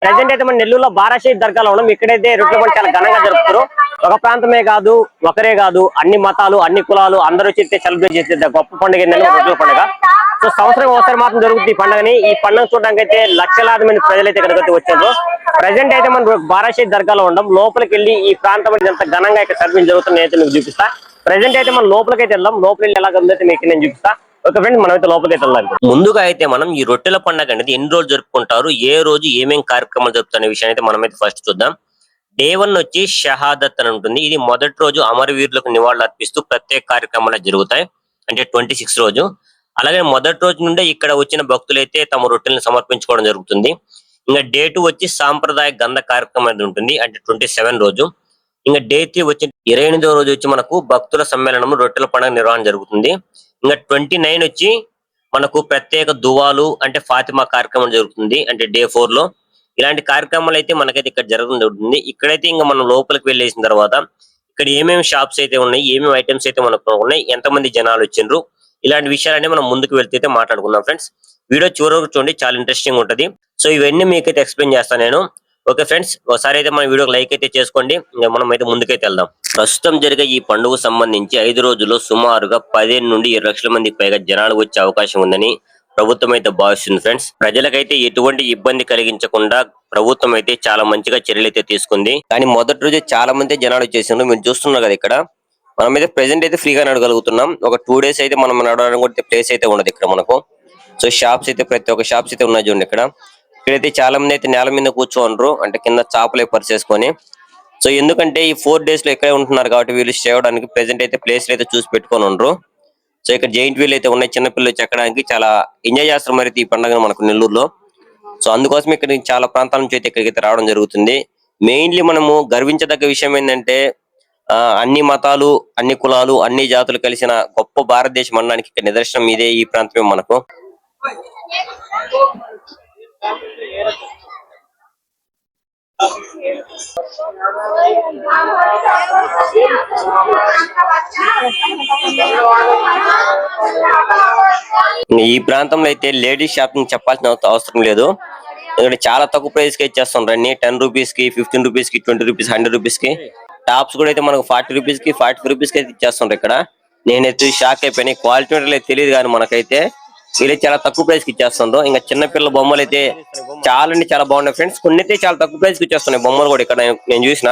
Present అయితే మన నెల్లూరులో బారాషేద్ దర్గాలో ఉన్నాం. ఇక్కడైతే రొట్టెల పండుగ చాలా ఘనంగా జరుపుతారు. ఒక ప్రాంతమే కాదు, ఒకరే కాదు, అన్ని మతాలు, అన్ని కులాలు అందరూ వచ్చి సెలబ్రేట్ చేసే గొప్ప పండుగ ఏంటంటే రొట్టెల పండుగ. సో సంవత్సరం ఒకసారి మాత్రం జరుగుతుంది ఈ పండుగని. ఈ పండుగ చూడడానికి అయితే లక్షలాది మంది ప్రజలైతే ఇక్కడికి వచ్చారు. ప్రజెంట్ అయితే మనం బారాషేద్ దర్గాలో ఉన్నాం. లోపలికి వెళ్ళి ఈ ప్రాంతం ఎంత ఘనంగా ఇక్కడ సెలబ్రేట్ జరుగుతుంది అయితే మీకు చూపిస్తా. ప్రజెంట్ అయితే మనం లోపలికి అయితే వెళ్దాం. లోపలికి వెళ్ళి ఎలా ఉందైతే మీకు నేను చూపిస్తా. ఓకే ఫ్రెండ్స్, మనమైతే లోపలికి అయితే వెళ్దాం. ముందుగా అయితే మనం ఈ రొట్టెల పండుగ అనేది ఎన్ని రోజులు జరుపుకుంటారు, ఏ రోజు ఏమేమి కార్యక్రమాలు జరుపుతున్న విషయాన్ని అయితే మనమైతే ఫస్ట్ చూద్దాం. డే 1 వచ్చి షహాదత్ అని ఉంటుంది. ఇది మొదటి రోజు అమరవీరులకు నివాళులు అర్పిస్తూ ప్రత్యేక కార్యక్రమాలు జరుగుతాయి. అంటే 26 రోజు. అలాగే మొదటి రోజు నుండే ఇక్కడ వచ్చిన భక్తులైతే తమ రొట్టెలను సమర్పించుకోవడం జరుగుతుంది. ఇంకా డే 2 వచ్చి సాంప్రదాయ గంధ కార్యక్రమం అనేది ఉంటుంది. అంటే 27 రోజు. ఇంకా డే 3 వచ్చి 28వ రోజు వచ్చి మనకు భక్తుల సమ్మేళనం రొట్టెల పండుగ నిర్వహణ జరుగుతుంది. ఇంకా 29 వచ్చి మనకు ప్రత్యేక దువాలు అంటే ఫాతిమా కార్యక్రమం జరుగుతుంది. అంటే డే 4 లో ఇలాంటి కార్యక్రమాలు అయితే మనకైతే ఇక్కడ జరగడం జరుగుతుంది. ఇక్కడైతే ఇంకా మనం లోపలికి వెళ్ళేసిన తర్వాత ఇక్కడ ఏమేమి షాప్స్ అయితే ఉన్నాయి, ఏమేమి ఐటమ్స్ అయితే మనకు ఉన్నాయి, ఎంతమంది జనాలు వచ్చిండ్రు, ఇలాంటి విషయాలన్నీ మనం ముందుకు వెళ్తే మాట్లాడుకుందాం ఫ్రెండ్స్. వీడియో చివరి వరకు చూడండి, చాలా ఇంట్రెస్టింగ్ ఉంటది. సో ఇవన్నీ మీకైతే ఎక్స్ప్లెయిన్ చేస్తాను నేను. ఓకే ఫ్రెండ్స్, ఒకసారి అయితే మన వీడియోకి లైక్ అయితే చేసుకోండి. మనం అయితే ముందుకైతే వెళ్దాం. ప్రస్తుతం జరిగే ఈ పండుగ సంబంధించి 5 రోజుల్లో సుమారుగా 15 నుండి 20 లక్షల మంది పైగా జనాలు వచ్చే అవకాశం ఉందని ప్రభుత్వం అయితే భావిస్తుంది ఫ్రెండ్స్. ప్రజలకైతే ఎటువంటి ఇబ్బంది కలిగించకుండా ప్రభుత్వం అయితే చాలా మంచిగా చర్యలు అయితే తీసుకుంది. కానీ మొదటి రోజు చాలా మంది జనాలు వచ్చేసిండ్రు. మీరు చూస్తున్నారు కదా, ఇక్కడ మనం అయితే ప్రెసెంట్ అయితే ఫ్రీగా నడగలుగుతున్నాం. ఒక 2 డేస్ అయితే మనం నడవడానికి కూడా ప్లేస్ అయితే ఉండదు ఇక్కడ మనకు. సో షాప్స్ అయితే ప్రతి ఒక్క షాప్స్ అయితే ఉన్నాయి చూడండి. ఇక్కడైతే చాలా మంది అయితే నేల మీద కూర్చోండ్రు, అంటే కింద చాపలే పరిచేసుకొని. సో ఎందుకంటే ఈ 4 డేస్ లో ఇక్కడే ఉంటున్నారు కాబట్టి వీళ్ళు చేయడానికి ప్రెసెంట్ అయితే ప్లేస్ అయితే చూసి పెట్టుకొని ఉండరు. సో ఇక్కడ జైంట్ వీల్ అయితే ఉన్నాయి, చిన్నపిల్లలు చెక్కడానికి చాలా ఎంజాయ్ చేస్తారు మరి ఈ పండుగను మనకు నెల్లూరులో. సో అందుకోసం ఇక్కడ చాలా ప్రాంతాల నుంచి అయితే ఇక్కడికి రావడం జరుగుతుంది. మెయిన్లీ మనము గర్వించదగ్గ విషయం ఏంటంటే అన్ని మతాలు, అన్ని కులాలు, అన్ని జాతులు కలిసిన గొప్ప భారతదేశం అనడానికి ఇక్కడ నిదర్శనం ఇదే ఈ ప్రాంతమే మనకు. ఈ ప్రాంతంలో అయితే లేడీస్ షాపింగ్ చెప్పాల్సిన అవసరం లేదు. ఇక్కడ చాలా తక్కువ ప్రైస్ కి ఇచ్చేస్తుండ్రు అన్ని. 10 రూపీస్ కి, 15 రూపీస్ కి, 20 రూపీస్, 100 రూపీస్ కి. టాప్స్ కూడా అయితే మనకు 40 రూపీస్ కి, 45 రూపీస్ కి అయితే ఇచ్చేస్తుండ్రు ఇక్కడ. నేనైతే షాక్ అయిపోయినా. క్వాలిటీ తెలియదు కానీ మనకైతే వీళ్ళైతే చాలా తక్కువ ప్రైస్ కి ఇచ్చేస్తుండ్రు. ఇంకా చిన్నపిల్లల బొమ్మలు అయితే చాలా బాగున్నాయి ఫ్రెండ్స్. కొన్ని అయితే చాలా తక్కువ ప్రైస్ కి ఇచ్చేస్తున్నాయి బొమ్మలు కూడా ఇక్కడ నేను చూసిన.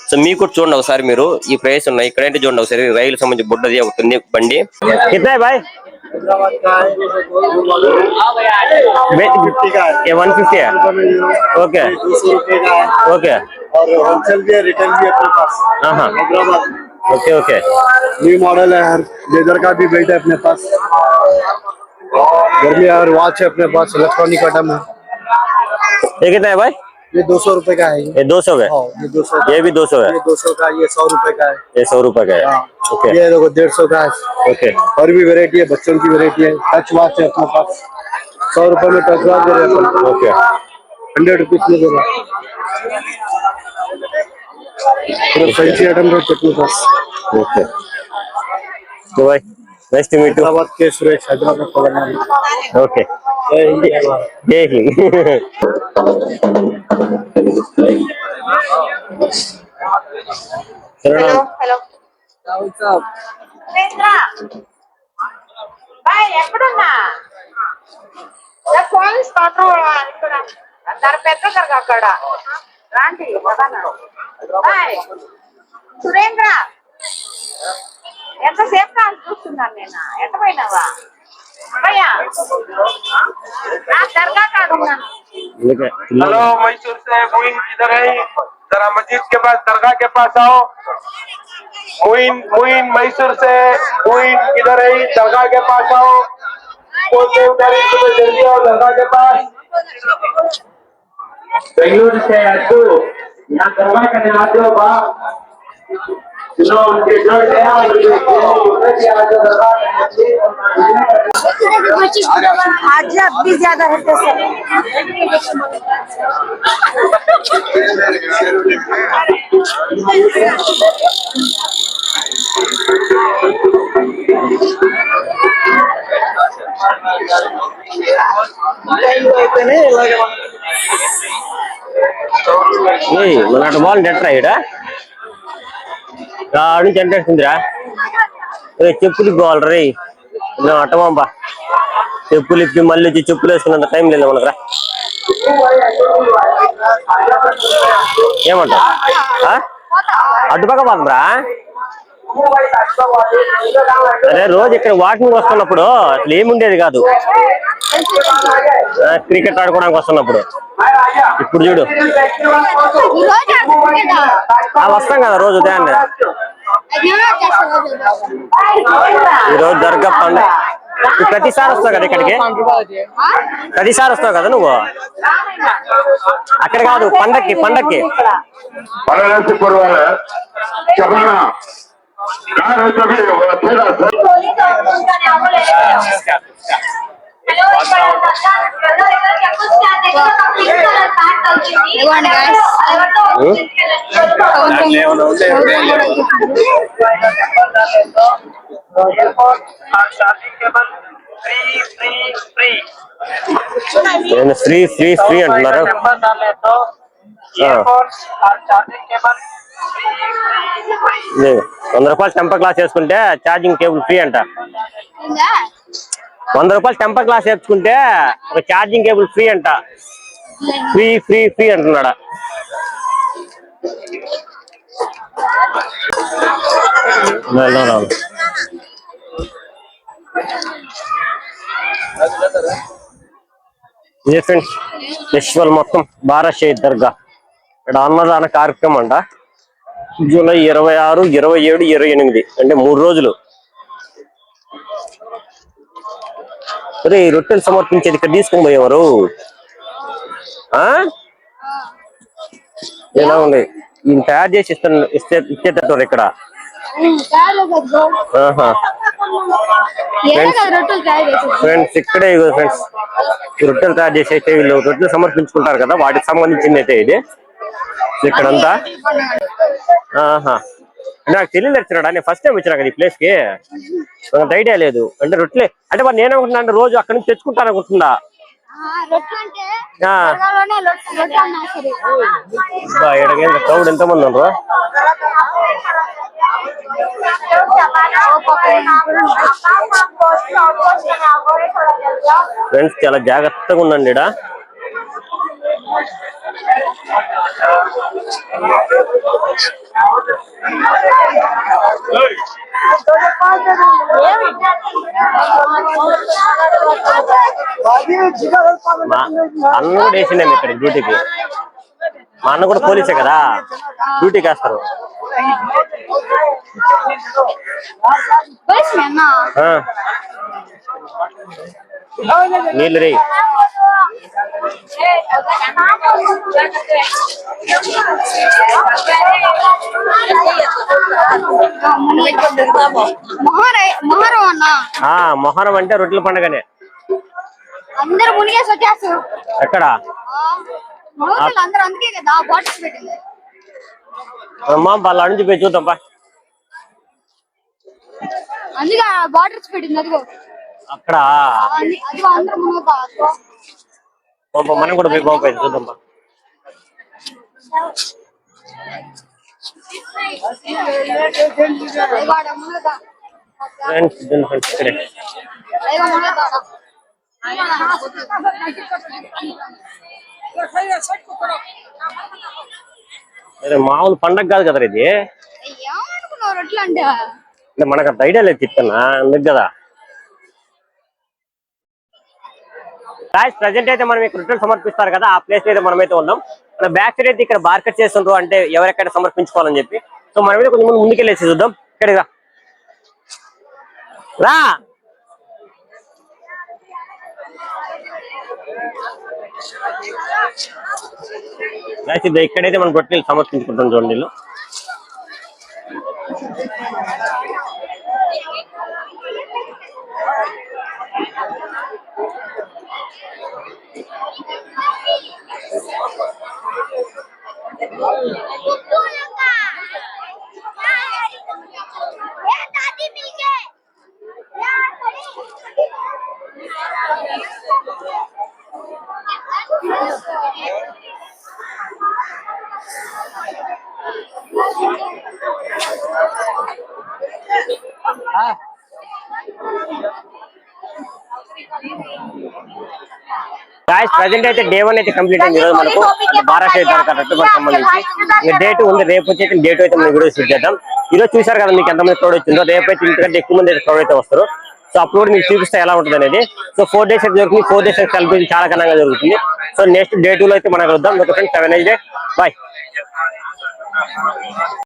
సో మీకు కూడా చూడండి ఒకసారి, మీరు ఈ ప్రైస్ ఉన్నాయి ఇక్కడైతే చూడండి ఒకసారి. రైలు సంబంధించి బుడ్డది ఒకటి బండి. బాయ్ 150 है। Okay okay okay okay new model है, लेदर का भी बेल्ट है अपने पास, गर्मी और वॉच है अपने पास, इलेक्ट्रॉनिक आइटम है। ये कितना है भाई? ये 200 रुपए का है। ये 200 है? ये 200, ये भी 200 है? ये 200 का, ये 100 रुपए का है। ये 100 रुपए का है। ओके, ये देखो 150 का है। ओके, और भी वेरायटी है, बच्चों की वेरायटी है। टच वॉच है अपने पास, 100 रुपए में टच वॉच दे रहे हैं। ओके, 100 रुपीज में दे रहे हैं। फैंसी आइटम है अपने पास। ओके तो भाई nice to meet you. Hyderabad के सुरेश, हैदराबाद का। Okay, Jai Hind. Hello hello బాయ్ ఎక్కడున్నా ఫోన్ స్పాట్ ఇక్కడ దాని పెద్ద దగ్గర అక్కడ రాండి బాయ్ సురేంద్ర ఎంతసేపు కాదు చూస్తున్నాను నేను. ఎంత పోయినావా భయ్యా? दरगाह का दूंगा। हेलो मैसूर से मोइन किधर है? जरा मस्जिद के पास दरगाह के पास आओ। मोइन मैसूर से मोइन किधर है? दरगाह के पास आओ। जल्दी आओ दरगाह के पास। बेंगलुरु से अड्डू यहाँ दरगाह करने आ जाओ बा। आज अभी ज्यादा है तो మన అటు బాల్ నెట్రా ఇడ నుంచి ఎంటేస్తుందిరా చెప్పులు పోవాలి రే అట్టమాంబా చెప్పులు ఇప్పి మళ్ళీ వచ్చి చెప్పులు వేసుకున్నంత టైం లేదు మనకురా ఏమంటా అడ్డుపక్క పోతుందిరా అరే రోజు ఇక్కడ వాకింగ్ వస్తున్నప్పుడు అసలు ఏముండేది కాదు క్రికెట్ ఆడుకోవడానికి వస్తున్నప్పుడు ఇప్పుడు చూడు వస్తాం కదా రోజు ఉదయాన్నే ఈరోజు దర్గా పండుగ ప్రతిసారి వస్తావు కదా ఇక్కడికి ప్రతిసారి వస్తావు కదా నువ్వు అక్కడ కాదు పండక్కి ఫ్రీ ఫ్రీ ఫ్రీ అంటున్నారు 100 రూపాయలు టెంపర్ గ్లాస్ వేసుకుంటే ఛార్జింగ్ కేబుల్ ఫ్రీ అంట 100 రూపాయలు టెంపర్ గ్లాస్ వేసుకుంటే ఒక ఛార్జింగ్ కేబుల్ ఫ్రీ అంట ఫ్రీ ఫ్రీ ఫ్రీ అంటున్నాడా ఫ్రెండ్స్ ఫెస్టివల్ మొత్తం భారత్ షహీద్ దర్గా ఇక్కడ అన్నదాన కార్యక్రమం అంట జూలై 26, 27, 28 అంటే 3 రోజులు అరే రొట్టెలు సమర్పించేది ఇక్కడ తీసుకొని పోయేవారు ఎలా ఉంది ఈయన తయారు చేసి ఇచ్చేటట్టు ఇక్కడ ఫ్రెండ్స్ ఇక్కడే ఫ్రెండ్స్ రొట్టెలు తయారు చేసి అయితే వీళ్ళు రొట్టెలు సమర్పించుకుంటారు కదా వాటికి సంబంధించింది అయితే ఇది ఇక్కడంతా నాకు తెలియదు వచ్చినాడా నేను ఫస్ట్ టైం వచ్చినా కదా ఈ ప్లేస్ కి నాకు ఐడియా లేదు అంటే రొట్టెలే అంటే మరి నేనేమనుకుంటున్నా అంటే రోజు అక్కడి నుంచి తెచ్చుకుంటాను అనుకుంటున్నా క్రౌడ్ ఎంతమంది ఉన్నారు ఫ్రెండ్స్ చాలా జాగ్రత్తగా ఉండండి ఈడ అన్న కూడా వేసిండే ఇక్కడ డ్యూటీకి మా అన్న కూడా పోలీసే కదా డ్యూటీకి వేస్తారు నీళ్ళు రే మొహరం అంటే రొట్టెల పండుగనే అందరూ మునిగేసి వచ్చేస్తారు ఎక్కడ అందరూ అందుకే కదా బాటిల్స్ పెట్టింది అమ్మా వాళ్ళ నుంచి పోయి చూద్దాంపా అందుకే బాటిల్స్ పెట్టింది అదిగో అక్కడ అదిగో అందరూ మునుగుతారు మనం కూడా పోయి బాగుపోయి చూద్దాంపా మామూలు పండగ కాదు కదా ఇది అంటే మనకు అంత ఐడియా లేదు చెప్తున్నా అందుకు కదా ప్రజెంట్ అయితే మనం ఇక్కడ రిటర్న్ సమర్పిస్తారు కదా ఆ ప్లేస్ అయితే మనమైతే ఉన్నాం మన బ్యాక్ సైడ్ అయితే ఇక్కడ బార్కెట్ చేస్తుండ్రు అంటే ఎవరెక్కడ సమర్పించుకోవాలని చెప్పి సో మనమైతే కొంచెం ముందుకెళ్ళేసి చూద్దాం ఇక్కడిగా రా ఇక్కడైతే మనం రొట్టెలు సమర్పించుకుంటాం చూడండి గాయస్ ప్రెసెంట్ అయితే డే 1 అయితే కంప్లీట్ అయింది. ఈరోజు మనకు బారాషాహి దర్గా రట్టుబడికి సంబంధించి ఇంకా డే 2 ఉంది. రేపు వచ్చేసి డే 2 అయితే మనం వీడియో షూట్ చేద్దాం. ఈరోజు చూసారు కదా మీకు ఎంతమంది క్రౌడ్ వచ్చిందో. రేపు అయితే ఇంతకంటే ఎక్కువ మంది అయితే క్రౌడ్ అయితే వస్తారు. సో అప్పుడు మీకు చూపిస్తే ఎలా ఉంటుంది అనేది. సో 4 days అయితే జరుగుతుంది. 4 days అయితే సెలబ్రేషన్ చాలా ఘనంగా జరుగుతుంది. సో నెక్స్ట్ డే 2 లో అయితే మనం కలుద్దాం. Okay friends, have a nice day. By.